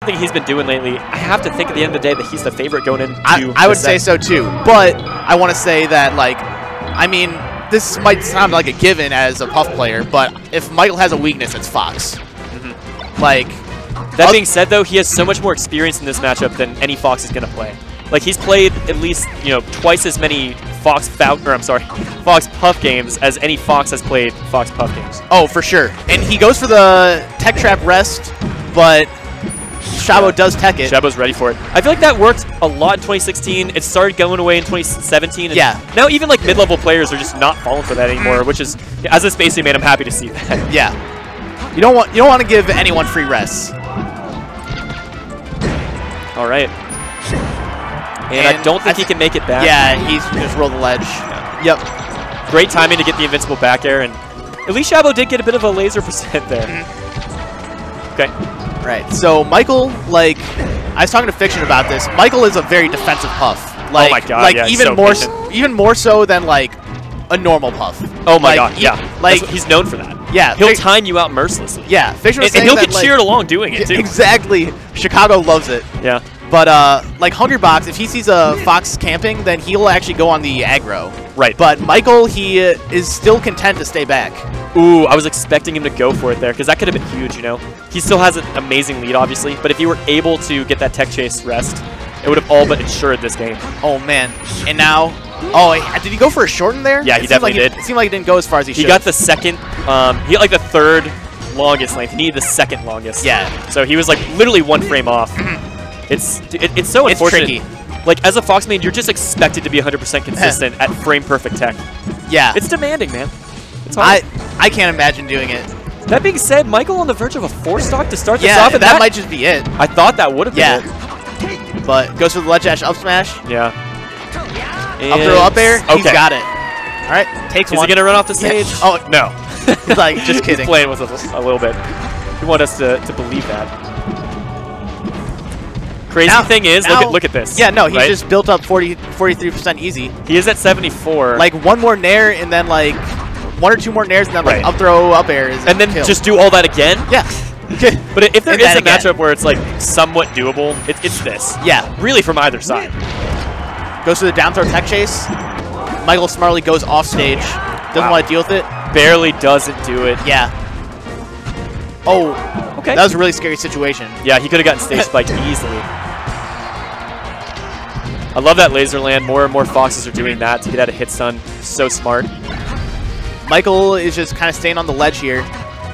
everything he's been doing lately, I have to think at the end of the day that he's the favorite going into I would say so too, but I want to say that, like, I mean, this might sound like a given as a Puff player, but if Michael has a weakness, it's Fox. Like, that being said, though, he has so much more experience in this matchup than any Fox is going to play. Like, he's played at least, you know, twice as many Fox Puff games as any Fox has played Fox Puff games. Oh, for sure. And he goes for the tech trap rest, but Shabo does tech it. Shabo's ready for it. I feel like that worked a lot in 2016. It started going away in 2017. And yeah. Now even like mid-level players are just not falling for that anymore, which is, as a Spacey man, I'm happy to see that. Yeah. You don't want to give anyone free rests. All right. And I don't think he can make it back. Yeah, he's just rolled the ledge. Yeah. Yep. Great timing to get the invincible back air, and at least Shabo did get a bit of a laser percent there. Okay. Right. So Michael, like, I was talking to Fiction about this. Michael is a very defensive Puff. Like, oh my god! Like yeah, even more so than like a normal Puff. Oh my god! Yeah. Like he's known for that. Yeah. He'll time you out mercilessly. Yeah. Fiction was and saying he'll that, get cheered along doing it too. Exactly. Chicago loves it. Yeah. But, like, Hungrybox, if he sees a Fox camping, then he'll actually go on the aggro. Right. But Michael, he is still content to stay back. Ooh, I was expecting him to go for it there, because that could have been huge, you know? He still has an amazing lead, obviously, but if he were able to get that tech chase rest, it would have all but ensured this game. Oh, man. And now... Oh, did he go for a shorten there? Yeah, he definitely did. It seemed like he didn't go as far as he should. He got the second... he got, like, the third longest length. He needed the second longest. Yeah. So he was, like, literally one frame off. It's so unfortunate. It's tricky. Like, as a Fox main, you're just expected to be 100% consistent at frame-perfect tech. Yeah. It's demanding, man. It's hard. I can't imagine doing it. That being said, Michael on the verge of a 4-stock to start this off. Yeah, that might just be it. I thought that would have been it. But goes for the ledge dash up smash. Yeah. And up throw up air. He's got it. All right, takes one. Is he going to run off the stage? Yeah. Oh, no. He's like, just kidding. He's playing with us a little bit. He wanted us to believe that. Crazy thing is, look at this. Yeah, no, he just built up 43% easy. He is at 74. Like one more nair and then like one or two more nairs and then like up throw, up air is and then kill. Just do all that again? Yeah. But if there is a matchup where it's like somewhat doable, it's this. Yeah. Really from either side. Goes to the down throw tech chase. Michael smartly goes off stage. Doesn't want to deal with it. Barely doesn't do it. Yeah. Oh. Okay. That was a really scary situation. Yeah, he could have gotten stage spiked easily. I love that laser land. More and more Foxes are doing that to get out of hit stun. So smart. Michael is just kind of staying on the ledge here.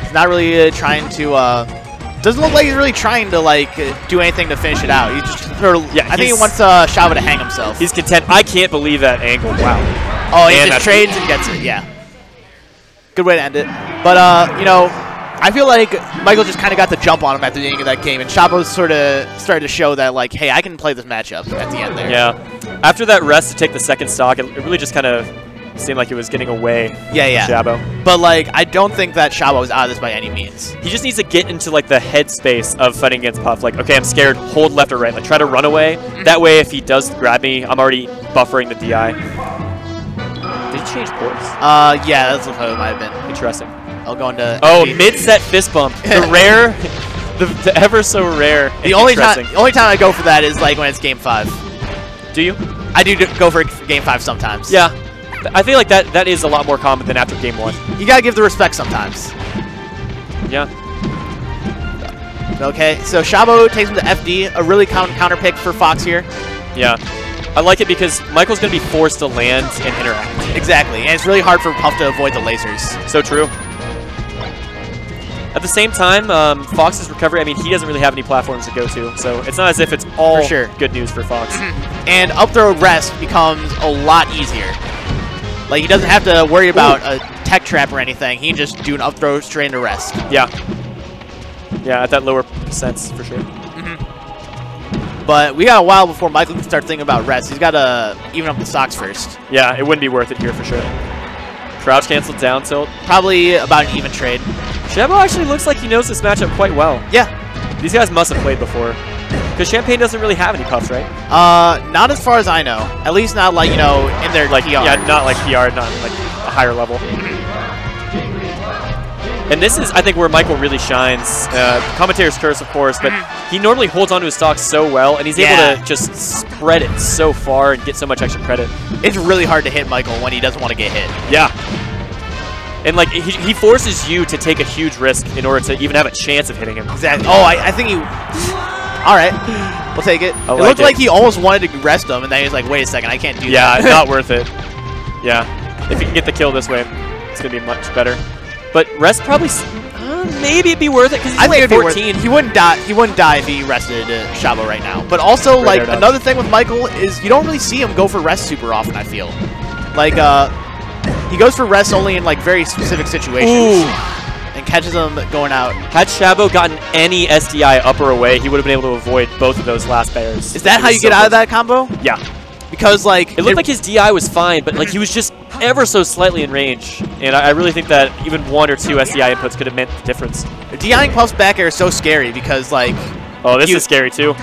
He's not really trying to... doesn't look like he's really trying to like do anything to finish it out. He's just... I think he wants Shabo to hang himself. He's content. I can't believe that angle. Wow. Oh, he just trades and gets it. Yeah. Good way to end it. But, you know... I feel like Michael just kind of got the jump on him at the beginning of that game, and Shabo sort of started to show that, like, hey, I can play this matchup at the end there. Yeah. After that rest to take the second stock, it really just kind of seemed like it was getting away from Shabo. But, like, I don't think that Shabo was out of this by any means. He just needs to get into, like, the headspace of fighting against Puff. Like, okay, I'm scared. Hold left or right. Like, try to run away. That way, if he does grab me, I'm already buffering the DI. Did he change ports? Yeah, that's what it might have been. Interesting. I'll go into... Oh, mid-set fist bump. The rare, the ever so rare. The only time I go for that is like when it's game 5. Do you? I do go for game 5 sometimes. Yeah. I feel like that is a lot more common than after game 1. You gotta give the respect sometimes. Yeah. Okay, so Shabo takes him to FD, a really counter pick for Fox here. Yeah. I like it because Michael's going to be forced to land and interact. Exactly, and it's really hard for Puff to avoid the lasers. So true. At the same time, Fox's recovery, I mean, he doesn't really have any platforms to go to, so it's not as if it's all good news for Fox. And up throw rest becomes a lot easier. Like, he doesn't have to worry about a tech trap or anything. He can just do an up throw straight into rest. Yeah. Yeah, at that lower percents, for sure. But we got a while before Michael can start thinking about rest. He's got to even up the stocks first. Yeah, it wouldn't be worth it here for sure. Crouch cancel down tilt. Probably about an even trade. Shabo actually looks like he knows this matchup quite well. Yeah. These guys must have played before. Because Champagne doesn't really have any Puffs, right? Not as far as I know. At least not like, you know, in their like PR. Yeah, not like PR, not like a higher level. And this is, I think, where Michael really shines. Commentator's curse, of course, but he normally holds onto his stock so well, and he's able to just spread it so far and get so much extra credit. It's really hard to hit Michael when he doesn't want to get hit. Yeah. And, like, he forces you to take a huge risk in order to even have a chance of hitting him. Exactly. Oh, I think he... All right. We'll take it. It looked like he almost wanted to rest him, and then he was like, wait a second, I can't do that. Yeah, not worth it. Yeah. If you can get the kill this way, it's going to be much better. But rest probably... maybe it'd be worth it, because he's only 14. He wouldn't die if he rested Shabo right now. But also, like, another thing with Michael is you don't really see him go for rest super often, I feel. Like, he goes for rest only in, like, very specific situations. And catches him going out. Had Shabo gotten any SDI up or away, he would have been able to avoid both of those last bears. Is that how you get out of that combo? Yeah. Because, like... It looked like his DI was fine, but, like, he was just ever so slightly in range. And I really think that even 1 or 2 SDI inputs could have meant the difference. DIing Puff's back air is so scary because, like... Oh, this is scary, too.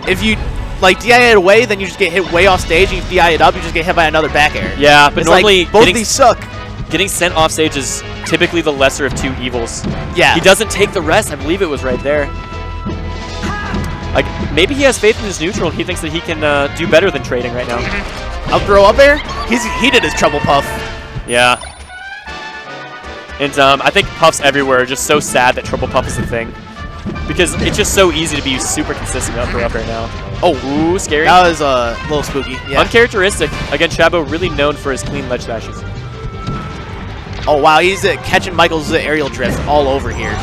If you... Like, DI it away, then you just get hit way off stage, and if you DI it up, you just get hit by another back air. Yeah, but normally... Like, both of these suck. Getting sent off stage is typically the lesser of 2 evils. Yeah. He doesn't take the rest. I believe it was right there. Like, maybe he has faith in his neutral, and he thinks that he can do better than trading right now. Up throw up air? He did his treble puff. Yeah. And I think puffs everywhere are just so sad that triple puff is a thing. Because it's just so easy to be super consistent up throw up air now. Oh, ooh, scary. That was a little spooky. Yeah. Uncharacteristic. Again, Shabo really known for his clean ledge dashes. Oh, wow, he's catching Michael's aerial drift all over here.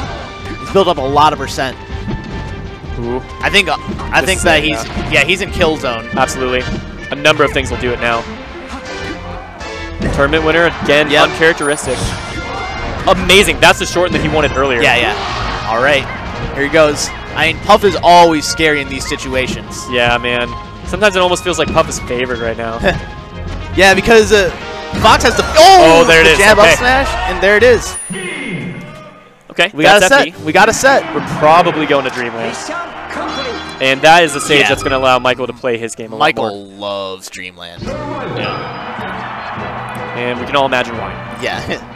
He's built up a lot of percent. Ooh. I think that he's in kill zone. Absolutely. A number of things will do it now. Tournament winner, again, uncharacteristic. Amazing. That's the shorten that he wanted earlier. Yeah. All right. Here he goes. I mean, Puff is always scary in these situations. Yeah, man. Sometimes it almost feels like Puff is favored right now. Yeah, because Fox has the there it is. Jab up smash, and there it is. Okay, we got a set. We got a set. We're probably going to Dreamland. And that is the stage that's going to allow Michael to play his game a lot more. Michael loves Dreamland. Yeah. And we can all imagine why. Yeah.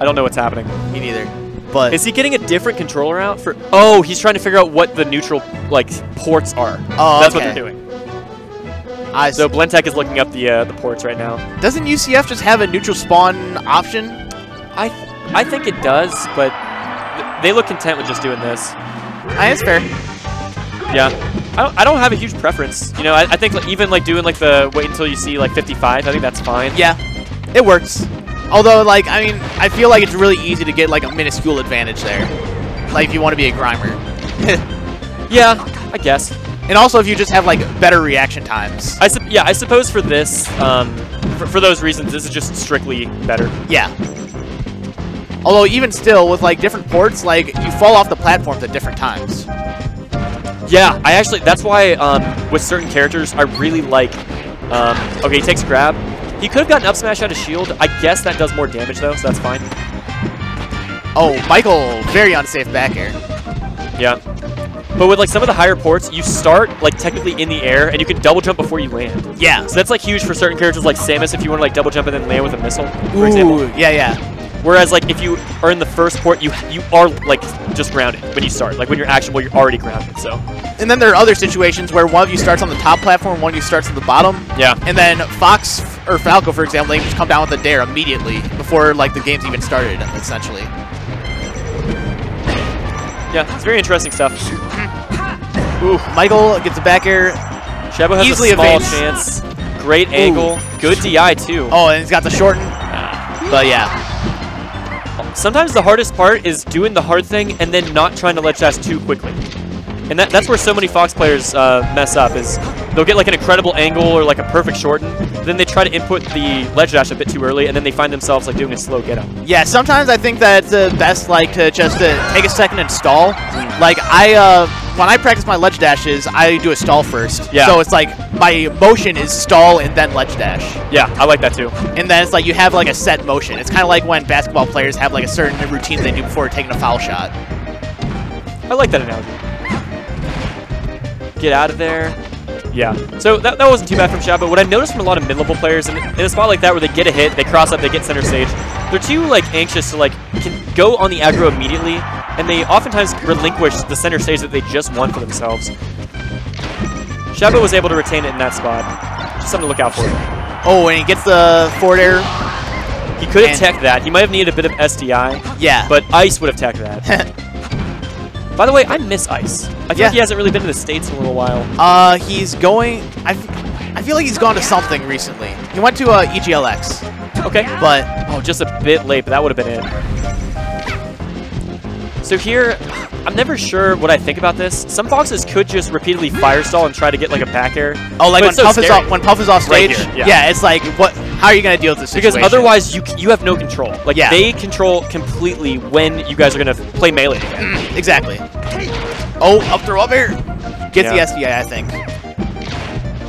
I don't know what's happening. Me neither. But is he getting a different controller out for? Oh, he's trying to figure out what the neutral ports are. Oh, that's what they're doing. So Blentech is looking up the ports right now. Doesn't UCF just have a neutral spawn option? I think it does, but they look content with just doing this. That's fair. Yeah, I don't have a huge preference. You know, I think even doing the wait until you see 55. I think that's fine. Yeah, it works. Although, I mean, I feel like it's really easy to get, a minuscule advantage there. If you want to be a grimer. Yeah, I guess. And also if you just have, better reaction times. I suppose for this, for those reasons, this is just strictly better. Yeah. Although, even still, with, different ports, you fall off the platforms at different times. Yeah, that's why, with certain characters, I really like, okay, he takes grab. He could have gotten up smash out of shield. I guess that does more damage, though, so that's fine. Oh, Michael, very unsafe back air. Yeah. But with some of the higher ports, you start technically in the air, and you can double jump before you land. Yeah. So that's huge for certain characters like Samus if you want to double jump and then land with a missile, for example. Yeah. Whereas if you are in the first port, you are just grounded when you start. When you're actionable, you're already grounded. So. And then there are other situations where one of you starts on the top platform, one of you starts on the bottom. Yeah. And then Fox or Falco, for example, they can just come down with a dare immediately before the game's even started, essentially. Yeah, it's very interesting stuff. Ooh, Michael gets a back air. Shabo has easily a small evades. Chance. Great angle. Good DI, too. Oh, and he's got the shorten. But yeah. Sometimes the hardest part is doing the hard thing and then not trying to ledge dash too quickly. And that's where so many Fox players mess up, is they'll get an incredible angle or a perfect shorten, then they try to input the ledge dash a bit too early, and then they find themselves doing a slow get up. Yeah, sometimes I think that it's best to just take a second and stall. When I practice my ledge dashes, I do a stall first. Yeah. So it's my motion is stall and then ledge dash. Yeah, I like that too. And then it's you have a set motion. It's kind of like when basketball players have a certain routine they do before taking a foul shot. I like that analogy. Get out of there. Yeah, so that wasn't too bad from Shabo. What I've noticed from a lot of mid-level players, in a spot like that where they get a hit, they cross up, they get center stage, they're too like anxious to like can go on the aggro immediately, and they oftentimes relinquish the center stage that they just won for themselves. Shabo was able to retain it in that spot. Just something to look out for. Oh, and he gets the forward air. He could have teched that. He might have needed a bit of SDI. Yeah. But Ice would have teched that. By the way, I miss Ice. I feel like he hasn't really been in the States in a little while. He's going... I feel like he's gone to something recently. He went to EGLX. Okay. But... Oh, just a bit late, but that would have been it. So here, I'm never sure what I think about this. Some Foxes could just repeatedly firestall and try to get like a back air. Oh, like when Puff is off stage? Right here, yeah, it's like, how are you going to deal with this situation? Because otherwise, you have no control. Like, they control completely when you guys are going to play melee again. Exactly. Oh, up throw up air. Gets the SDI, I think.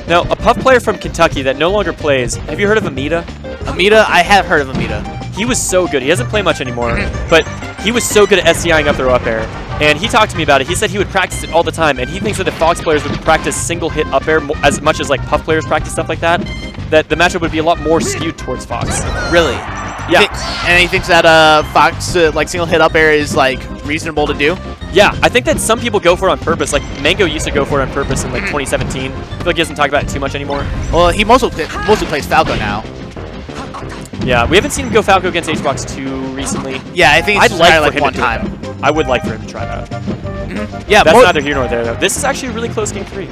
Now, a Puff player from Kentucky that no longer plays, have you heard of Amita? Amita? I have heard of Amita. He was so good. He doesn't play much anymore, but he was so good at SDIing up throw up air. And he talked to me about it. He said he would practice it all the time, and he thinks that if Fox players would practice single hit up air as much as like Puff players practice stuff like that, that the matchup would be a lot more skewed towards Fox. Really? Yeah. And he thinks that Fox like single hit up air is like reasonable to do? Yeah, I think that some people go for it on purpose. Like Mango used to go for it on purpose in like 2017. I feel like he doesn't talk about it too much anymore. Well, he mostly plays Falco now. Yeah, we haven't seen him go Falco against HBox 2 recently. Yeah, I think it's I'd like like for him one to time. I would like for him to try that. Yeah, that's neither here nor there, though. This is actually a really close game 3.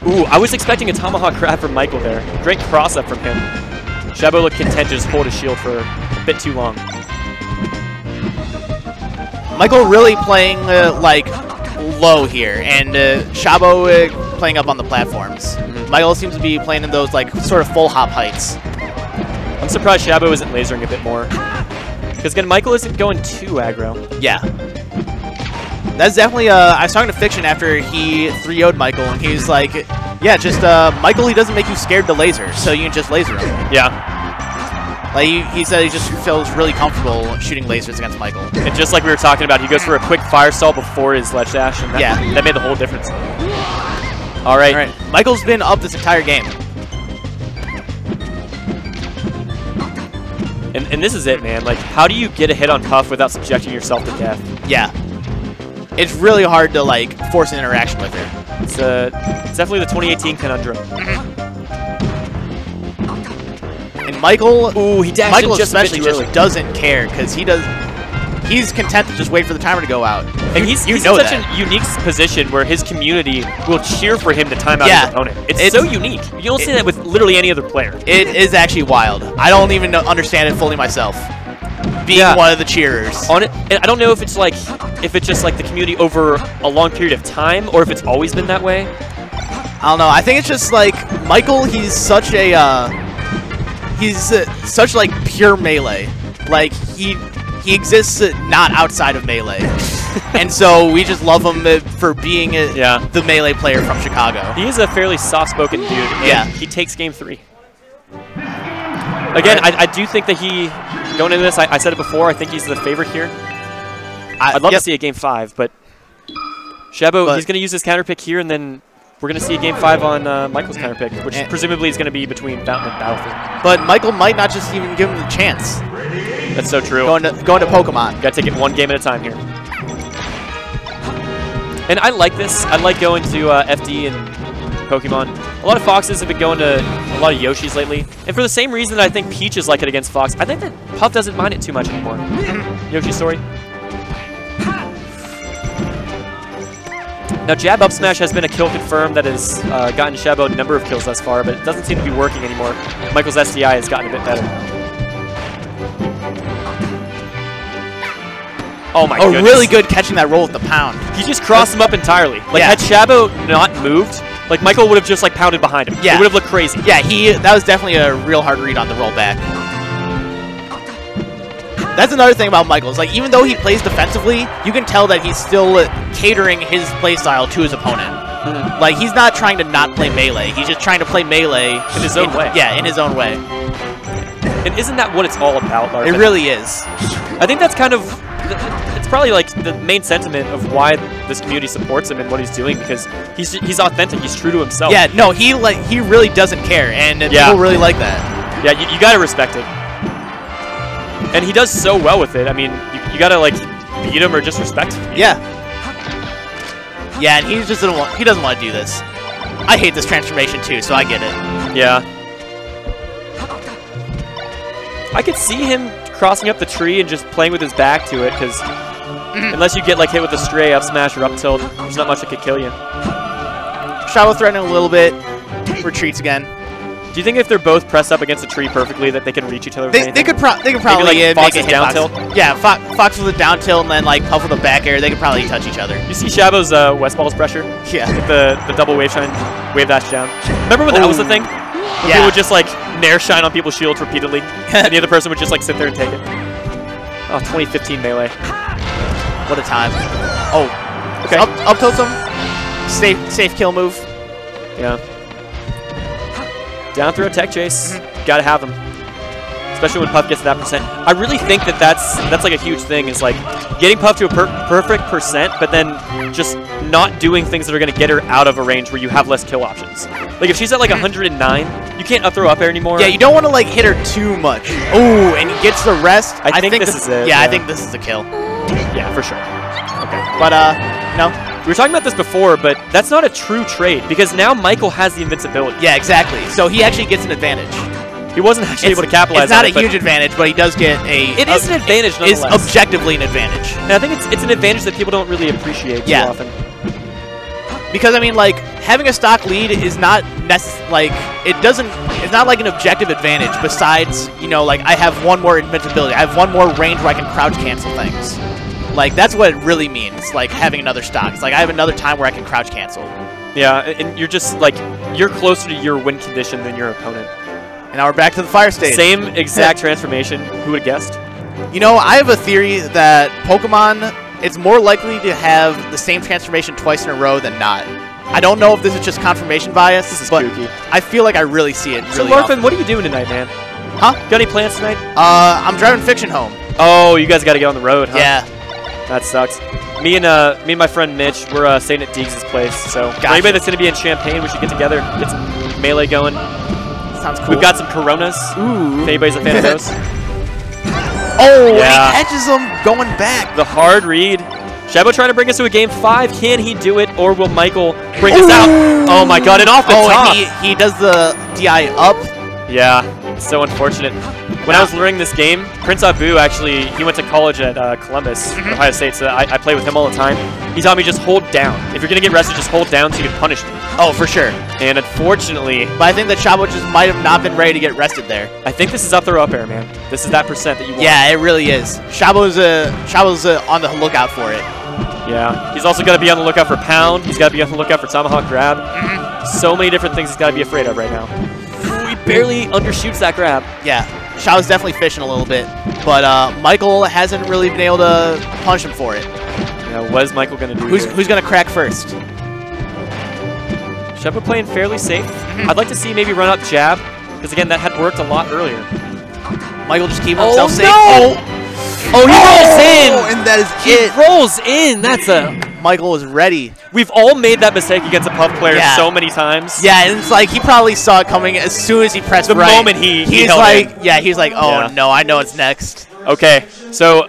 Ooh, I was expecting a Tomahawk grab from Michael there. Great cross-up from him. Shabo looked content to just hold his shield for a bit too long. Michael really playing like low here, and Shabo playing up on the platforms. Michael seems to be playing in those like sort of full hop heights. I'm surprised Shabo isn't lasering a bit more. Because again, Michael isn't going too aggro. Yeah. That's definitely, I was talking to Fiction after he 3-0'd Michael, and he was like, yeah, just, Michael, he doesn't make you scared to laser, so you can just laser him. Yeah. Like, he said he just feels really comfortable shooting lasers against Michael. And just like we were talking about, he goes for a quick fire stall before his ledge dash, and that made the whole difference. All right. Michael's been up this entire game. And this is it, man. Like, how do you get a hit on Puff without subjecting yourself to death? Yeah. It's really hard to, like, force an interaction with her. It's definitely the 2018 conundrum. And Michael... Ooh, he dashed Michael just especially just doesn't care, because he's content to just wait for the timer to go out. And he's in such a unique position where his community will cheer for him to time out his opponent. It's so unique. You don't see that with literally any other player. It is actually wild. I don't even understand it fully myself. Being one of the cheerers. And I don't know if it's just like the community over a long period of time, or if it's always been that way. I don't know. I think it's just like Michael. He's such a such like pure melee. Like he exists not outside of melee. And so we just love him for being the melee player from Chicago. He is a fairly soft-spoken dude, and he takes game 3. Again, I do think that going into this, I said it before, I think he's the favorite here. I'd love to see a game 5, but Shabo, he's going to use his counter pick here, and then we're going to see a game 5 on Michael's counter pick, which presumably is going to be between Fountain and Battlefield. But Michael might not just even give him the chance. That's so true. Going to Pokemon. Got to take it one game at a time here. And I like this. I like going to FD and Pokemon. A lot of Foxes have been going to a lot of Yoshis lately. And for the same reason that I think Peaches like it against Fox, I think that Puff doesn't mind it too much anymore. Yoshi story. Now, jab up smash has been a kill confirmed that has gotten Shabo a number of kills thus far, but it doesn't seem to be working anymore. Michael's SDI has gotten a bit better. Oh my goodness. Really good catching that roll with the pound. He just crossed him up entirely. Like, had Shabo not moved, like, Michael would have just, like, pounded behind him. Yeah. It would have looked crazy. Yeah, that was definitely a real hard read on the rollback. That's another thing about Michael. Like, even though he plays defensively, you can tell that he's still catering his playstyle to his opponent. Like, he's not trying to not play melee. He's just trying to play melee in his own way. Yeah, in his own way. And isn't that what it's all about, Larvin? It really is. I think that's kind of... It's that's probably like the main sentiment of why this community supports him and what he's doing, because he's authentic, he's true to himself. Yeah, no, he really doesn't care, and people really like that. Yeah, you gotta respect it. And he does so well with it. I mean, you gotta like beat him or just respect him. Yeah. Yeah, and he just doesn't want to do this. I hate this transformation too, so I get it. Yeah. I could see him crossing up the tree and just playing with his back to it, because unless you get like hit with a stray up smash or up tilt, there's not much that could kill you. Shabo threatening a little bit, retreats again. Do you think if they're both pressed up against the tree perfectly that they can reach each other? They could probably like make a down tilt. Yeah, Fox with a down tilt and then like Puff with a back air. They could probably touch each other. You see Shabo's West Balls pressure? Yeah. With the double wave shine, wave dash down. Remember when that was the thing? When people would just like nair shine on people's shields repeatedly, and the other person would just like sit there and take it. Oh, 2015 melee. What a time. Oh, okay. Up tilts him. Safe kill move. Yeah. Down throw tech chase. Gotta have him. Especially when Puff gets to that percent. I really think that's like a huge thing, is like getting Puff to a perfect percent, but then just not doing things that are going to get her out of a range where you have less kill options. Like if she's at like 109, you can't up throw up air anymore. Yeah, you don't want to like hit her too much. Oh, and he gets the rest. I think this is it. Yeah, I think this is the kill. Yeah, for sure. Okay. But no. We were talking about this before, but that's not a true trade, because now Michael has the invincibility. Yeah, exactly. So he actually gets an advantage. He wasn't actually able to capitalize on it. It's not a huge advantage, but he does get a... It is an advantage, nonetheless. It's objectively an advantage. And I think it's an advantage that people don't really appreciate too often. Because, I mean, like, having a stock lead is not like, it's not like an objective advantage besides, you know, like, I have one more invincibility. I have one more range where I can crouch cancel things. Like, that's what it really means, like, having another stock. It's like, I have another time where I can crouch cancel. Yeah, and you're just, like, you're closer to your win condition than your opponent. And now we're back to the fire stage. Same exact transformation. Who would have guessed? You know, I have a theory that Pokemon, it's more likely to have the same transformation twice in a row than not. I don't know if this is just confirmation bias, this is but spooky. I feel like I really see it. So, Larfin, what are you doing tonight, man? Huh? Got any plans tonight? I'm driving Fiction home. Oh, you guys got to get on the road, huh? Yeah. That sucks. Me and my friend Mitch, we're staying at Deegs' place. So for anybody that's going to be in Champaign, we should get together, get some melee going. Sounds cool. We've got some Coronas. Ooh. If anybody's a fan of those. Oh, yeah. And he catches him going back. The hard read. Shabo trying to bring us to a game 5. Can he do it, or will Michael bring us out? Oh my God! And off the top. And he does the DI up. Yeah, it's so unfortunate. When I was learning this game, Prince Abu actually, he went to college at Columbus, Ohio State, so I play with him all the time. He taught me just hold down. If you're going to get rested, just hold down so you can punish me. Oh, for sure. And unfortunately... But I think that Shabo just might have not been ready to get rested there. I think this is up throw up air, man. This is that percent that you want. Yeah, it really is. Shabo's on the lookout for it. Yeah. He's also got to be on the lookout for pound. He's got to be on the lookout for tomahawk grab. So many different things he's got to be afraid of right now. He barely undershoots that grab. Yeah. Shabo's definitely fishing a little bit, but Michael hasn't really been able to punish him for it. Yeah, what is Michael going to do Who's going to crack first? Shabo playing fairly safe. I'd like to see maybe run up jab, because again, that had worked a lot earlier. Michael just keeping himself safe. No! Oh, he rolls in! And that is it. He rolls in! That's a... Michael is ready. We've all made that mistake against a Puff player so many times. Yeah, and it's like he probably saw it coming as soon as he pressed the moment he he's held like, in. yeah, he's like, oh no, I know it's next. Okay, so